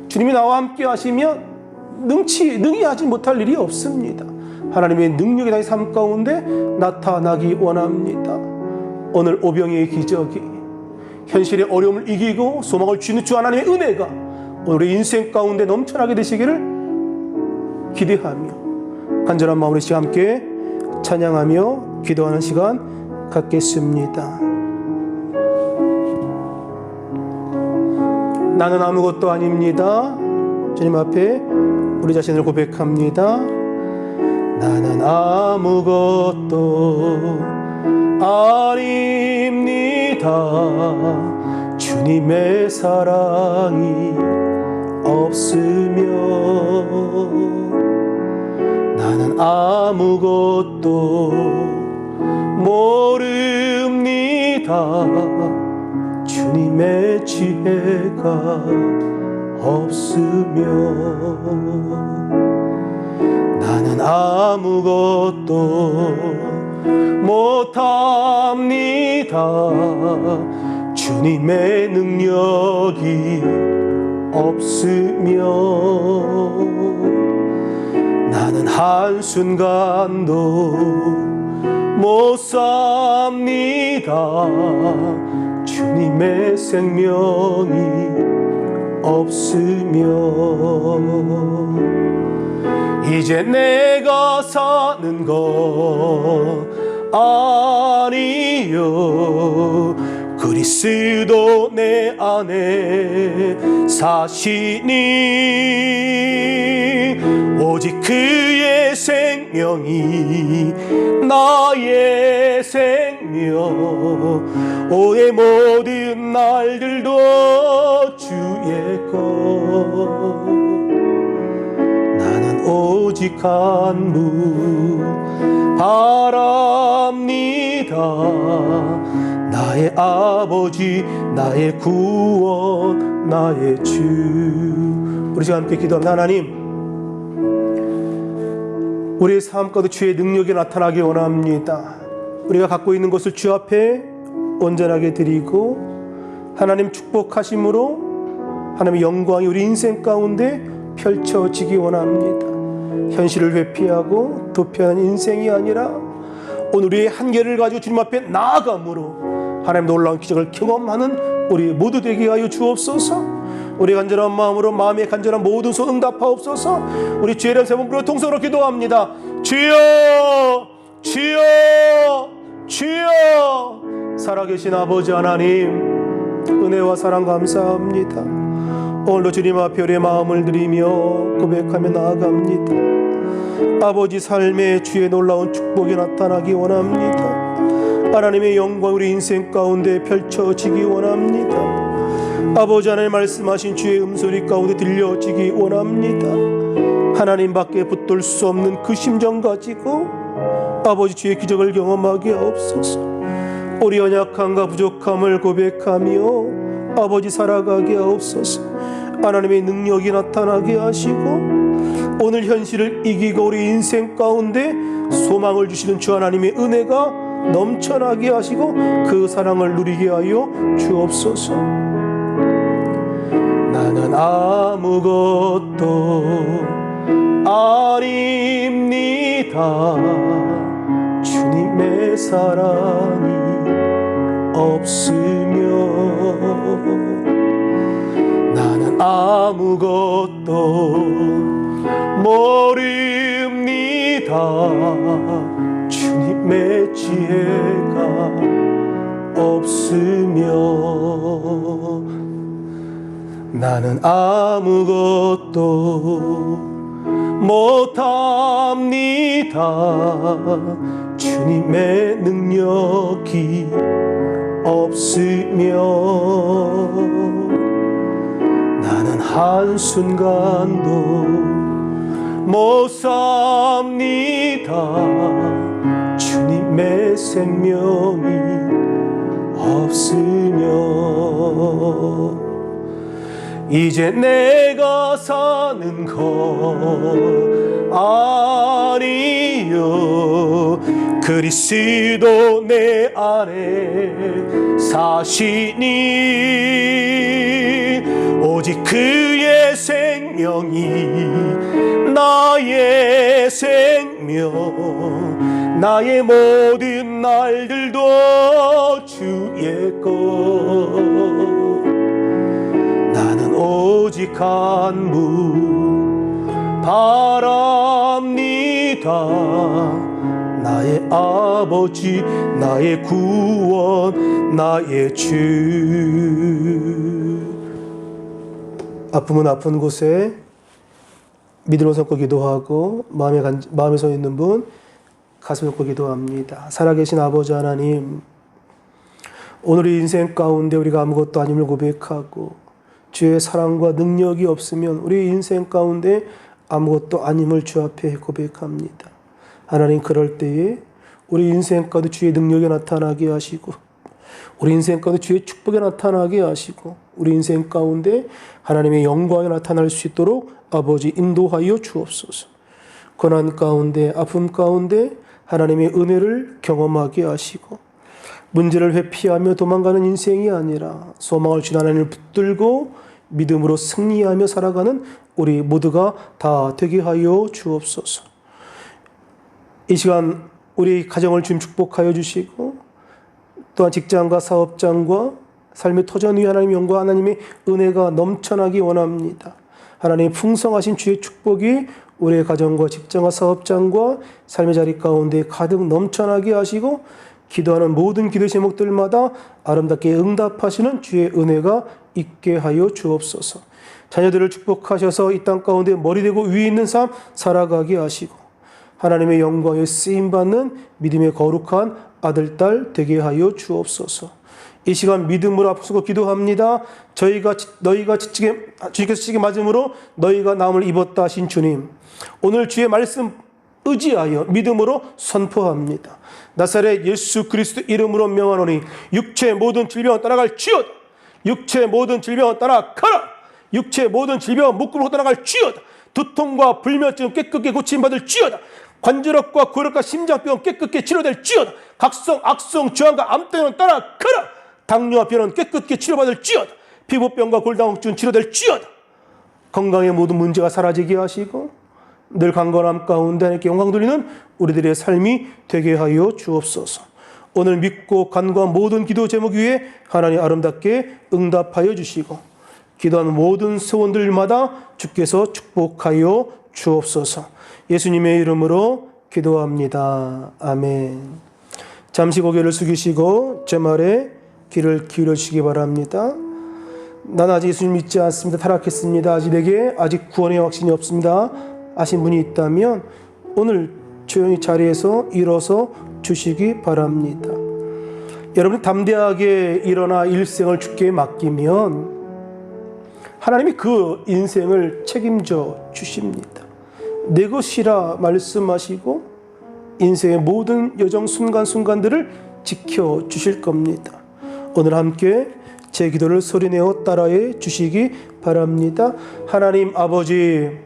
Speaker 1: 주님이 나와 함께 하시면 능히 하지 못할 일이 없습니다. 하나님의 능력이 나의 삶 가운데 나타나기 원합니다. 오늘 오병이의 기적이 현실의 어려움을 이기고 소망을 주는 주 하나님의 은혜가 우리 인생 가운데 넘쳐나게 되시기를 기대하며 간절한 마음으로 시간 함께 찬양하며 기도하는 시간 갖겠습니다. 나는 아무것도 아닙니다. 주님 앞에 우리 자신을 고백합니다. 나는 아무것도 아닙니다. 주님의 사랑이 없으면 나는 아무것도 모릅니다. 주님의 지혜가 없으면 나는 아무것도 못합니다. 주님의 능력이 없으면 나는 한순간도 못 삽니다. 주님의 생명이 없으면 이제 내가 사는 것 아니요 그리스도 내 안에 사시니 오직 그의 생명이 나의 생명 오의 모든 날들도 주의 것 나는 오직 한 분 바랍니다. 나의 아버지 나의 구원 나의 주 우리 시간 함께 기도합니다. 하나님 우리의 삶 가운데 주의 능력이 나타나기 원합니다. 우리가 갖고 있는 것을 주 앞에 온전하게 드리고 하나님 축복하심으로 하나님의 영광이 우리 인생 가운데 펼쳐지기 원합니다. 현실을 회피하고 도피하는 인생이 아니라 오늘 우리의 한계를 가지고 주님 앞에 나아감으로 하나님 놀라운 기적을 경험하는 우리 모두 되게 하여 주옵소서. 우리 간절한 마음으로 마음의 간절한 모든 소원 응답하옵소서. 우리 주의 이름 세 번 부르고 통성으로 기도합니다. 주여 주여 주여 살아계신 아버지 하나님 은혜와 사랑 감사합니다. 오늘도 주님 앞에 우리의 마음을 드리며 고백하며 나아갑니다. 아버지 삶에 주의 놀라운 축복이 나타나기 원합니다. 하나님의 영광 우리 인생 가운데 펼쳐지기 원합니다. 아버지 하나님 말씀하신 주의 음소리 가운데 들려지기 원합니다. 하나님밖에 붙들 수 없는 그 심정 가지고 아버지 주의 기적을 경험하게 하옵소서. 우리 연약함과 부족함을 고백하며 아버지 살아가게 하옵소서. 하나님의 능력이 나타나게 하시고 오늘 현실을 이기고 우리 인생 가운데 소망을 주시는 주 하나님의 은혜가 넘쳐나게 하시고 그 사랑을 누리게 하여 주옵소서. 나는 아무것도 아닙니다. 주님의 사랑이 없으면 나는 아무것도 모릅니다. 주님의 지혜가 없으면 나는 아무것도 못합니다. 주님의 능력이 없으면 나는 한순간도 못 삽니다. 주님의 생명이 없으면 이제 내가 사는 것 아니요 그리스도 내 안에 사시니 오직 그의 생명이 나의 생명 나의 모든 날들도 주의 것 나는 오직 한 분 바랍니다. 나의 아버지 나의 구원 나의 주. 아픔은 아픈 곳에 믿음으로 손고 기도하고 마음에 서 있는 분 가슴 얹고 기도합니다. 살아계신 아버지 하나님, 오늘의 인생 가운데 우리가 아무것도 아님을 고백하고 주의 사랑과 능력이 없으면 우리 인생 가운데 아무것도 아님을 주 앞에 고백합니다. 하나님, 그럴 때에 우리 인생 가운데 주의 능력이 나타나게 하시고 우리 인생 가운데 주의 축복이 나타나게 하시고 우리 인생 가운데 하나님의 영광이 나타날 수 있도록 아버지 인도하여 주옵소서. 고난 가운데 아픔 가운데 하나님의 은혜를 경험하게 하시고 문제를 회피하며 도망가는 인생이 아니라 소망을 주신 하나님을 붙들고 믿음으로 승리하며 살아가는 우리 모두가 다 되게 하여 주옵소서. 이 시간 우리 가정을 주님 축복하여 주시고 또한 직장과 사업장과 삶의 터전 위에 하나님의 영광 하나님의 은혜가 넘쳐나기 원합니다. 하나님의 풍성하신 주의 축복이 우리의 가정과 직장과 사업장과 삶의 자리 가운데 가득 넘쳐나게 하시고 기도하는 모든 기도 제목들마다 아름답게 응답하시는 주의 은혜가 있게 하여 주옵소서. 자녀들을 축복하셔서 이 땅 가운데 머리 되고 위에 있는 삶 살아가게 하시고 하나님의 영광에 쓰임받는 믿음의 거룩한 아들, 딸 되게 하여 주옵소서. 이 시간 믿음으로 앞서고 기도합니다. 너희가 주님께서 지게 맞음으로 너희가 나음을 입었다 하신 주님, 오늘 주의 말씀 의지하여 믿음으로 선포합니다. 나사렛 예수 그리스도 이름으로 명하노니 육체의 모든 질병은 떠나갈지어다. 육체의 모든 질병은 떠나가라. 육체의 모든 질병은 묶음으로 떠나갈지어다. 두통과 불면증은 깨끗게 고침받을지어다. 관절염과 고혈압과 심장병은 깨끗게 치료될지어다. 각성, 악성, 저항과 암병은 떠나가라. 당뇨와 병은 깨끗게 치료받을지어다. 피부병과 골다공증은 치료될지어다. 건강의 모든 문제가 사라지게 하시고 늘 강건함 가운데 하나님께 영광 돌리는 우리들의 삶이 되게 하여 주옵소서. 오늘 믿고 간구한 모든 기도 제목 위에 하나님 아름답게 응답하여 주시고 기도하는 모든 소원들마다 주께서 축복하여 주옵소서. 예수님의 이름으로 기도합니다. 아멘. 잠시 고개를 숙이시고 제 말에 귀를 기울여 주시기 바랍니다. 난 아직 예수님 믿지 않습니다. 타락했습니다. 내게 아직 구원의 확신이 없습니다 하신 분이 있다면 오늘 조용히 자리에서 일어서 주시기 바랍니다. 여러분이 담대하게 일어나 일생을 주께 맡기면 하나님이 그 인생을 책임져 주십니다. 내 것이라 말씀하시고 인생의 모든 여정 순간순간들을 지켜주실 겁니다. 오늘 함께 제 기도를 소리내어 따라해 주시기 바랍니다. 하나님 아버지,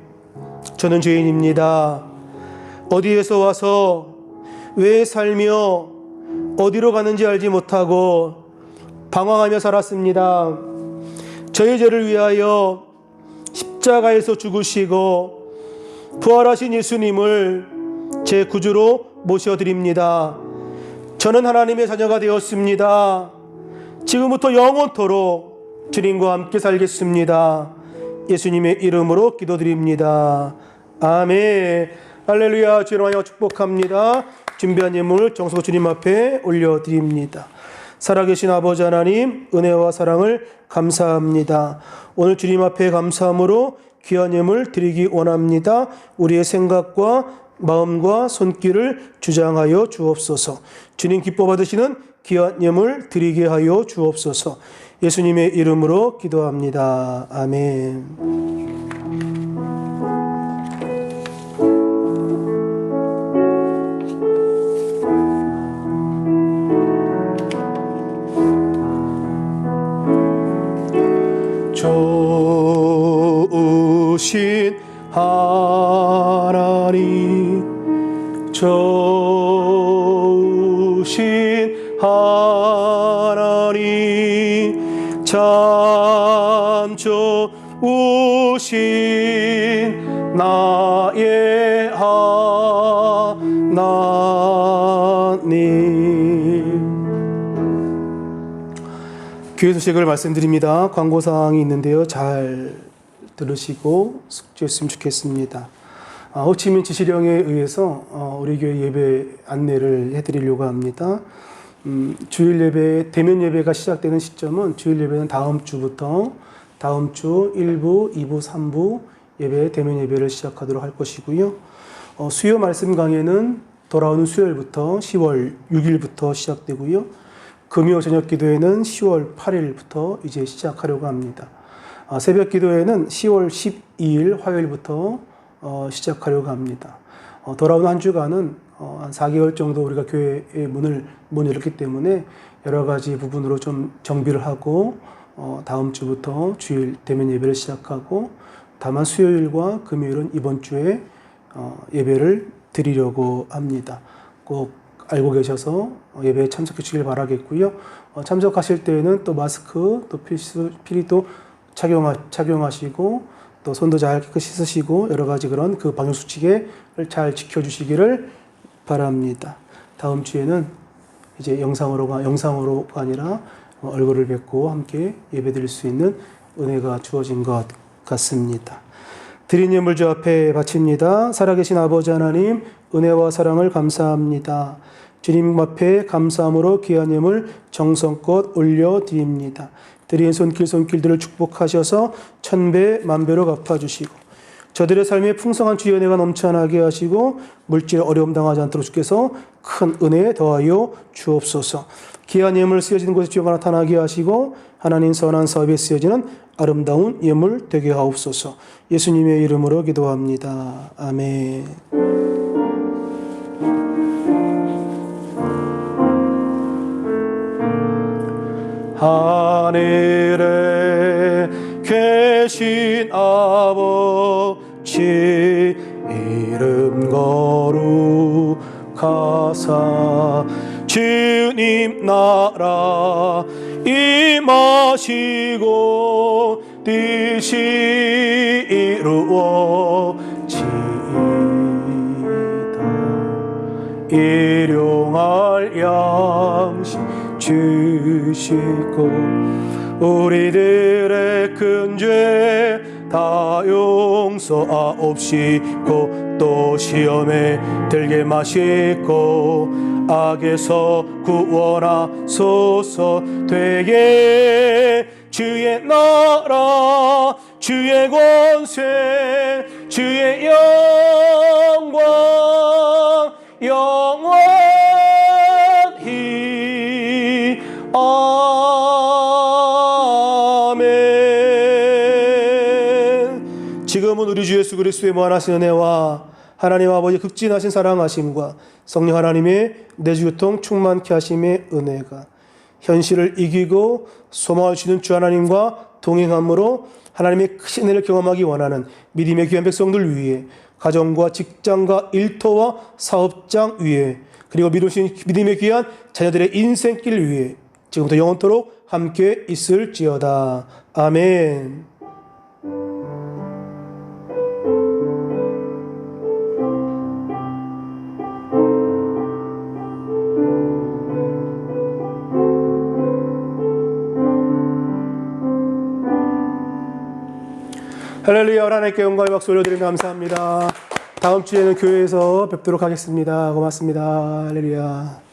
Speaker 1: 저는 죄인입니다. 어디에서 와서 왜 살며 어디로 가는지 알지 못하고 방황하며 살았습니다. 저의 죄를 위하여 십자가에서 죽으시고 부활하신 예수님을 제 구주로 모셔드립니다. 저는 하나님의 자녀가 되었습니다. 지금부터 영원토록 주님과 함께 살겠습니다. 예수님의 이름으로 기도드립니다. 아멘. 할렐루야. 주님 하여 축복합니다. 준비한 예물 정성 주님 앞에 올려드립니다. 살아계신 아버지 하나님, 은혜와 사랑을 감사합니다. 오늘 주님 앞에 감사함으로 귀한 예물 드리기 원합니다. 우리의 생각과 마음과 손길을 주장하여 주옵소서. 주님 기뻐 받으시는 귀한 예물 드리게 하여 주옵소서. 예수님의 이름으로 기도합니다. 아멘. 좋으신 하나님, 좋으신 하나님, 참 좋으신 나의 하나님. 교회 소식을 말씀드립니다. 광고사항이 있는데요. 잘 들으시고 숙지했으면 좋겠습니다. 호치민 지시령에 의해서 우리 교회 예배 안내를 해드리려고 합니다. 주일 예배, 대면 예배가 시작되는 시점은 주일 예배는 다음 주부터 다음 주 1부, 2부, 3부 예배, 대면 예배를 시작하도록 할 것이고요. 수요 말씀 강해는 돌아오는 수요일부터 10월 6일부터 시작되고요. 금요 저녁 기도회는 10월 8일부터 이제 시작하려고 합니다. 새벽 기도회는 10월 12일 화요일부터 시작하려고 합니다. 돌아오는 한 주간은 한 4개월 정도 우리가 교회의 문 열었기 때문에 여러 가지 부분으로 좀 정비를 하고 다음 주부터 주일 대면 예배를 시작하고 다만 수요일과 금요일은 이번 주에 예배를 드리려고 합니다. 꼭 알고 계셔서 예배에 참석해 주시길 바라겠고요. 참석하실 때에는 또 마스크, 또 필히도 착용하시고 또 손도 잘 깨끗이 씻으시고 여러 가지 그런 그 방역 수칙을 잘 지켜주시기를 바랍니다. 다음 주에는 이제 영상으로가 아니라 얼굴을 뵙고 함께 예배드릴 수 있는 은혜가 주어진 것 같습니다. 드린 예물 주 앞에 바칩니다. 살아계신 아버지 하나님, 은혜와 사랑을 감사합니다. 주님 앞에 감사함으로 귀한 예물 정성껏 올려드립니다. 드린 손길들을 축복하셔서 천배 만배로 갚아주시고 저들의 삶에 풍성한 주의 은혜가 넘쳐나게 하시고 물질 어려움 당하지 않도록 주께서 큰 은혜 더하여 주옵소서. 귀한 예물 쓰여지는 곳에 주여가 나타나게 하시고 하나님 선한 사업에 쓰여지는 아름다운 예물 되게 하옵소서. 예수님의 이름으로 기도합니다. 아멘. 하늘에 계신 아버지 이름 거룩하사 주님 나라 임하시고 뜻이 이루어지이다. 일용할 양식 주시고 우리들의 큰 죄 다 용서하옵시고 또 시험에 들게 마시고 악에서 구원하소서. 되게 주의 나라 주의 권세 주의 영광 영원히 아멘. 지금은 우리 주 예수 그리스도의 무한하신 은혜와 하나님 아버지 극진하신 사랑하심과 성령 하나님의 내주교통 충만케 하심의 은혜가 현실을 이기고 소망을 주는 주 하나님과 동행함으로 하나님의 크신 은혜를 경험하기 원하는 믿음의 귀한 백성들 위해 가정과 직장과 일터와 사업장 위에 그리고 믿음의 귀한 자녀들의 인생길 위에 지금부터 영원토록 함께 있을지어다. 아멘. 할렐루야. 하나님께 영광의 박수 올려드리며 감사합니다. 다음 주에는 교회에서 뵙도록 하겠습니다. 고맙습니다. 할렐루야.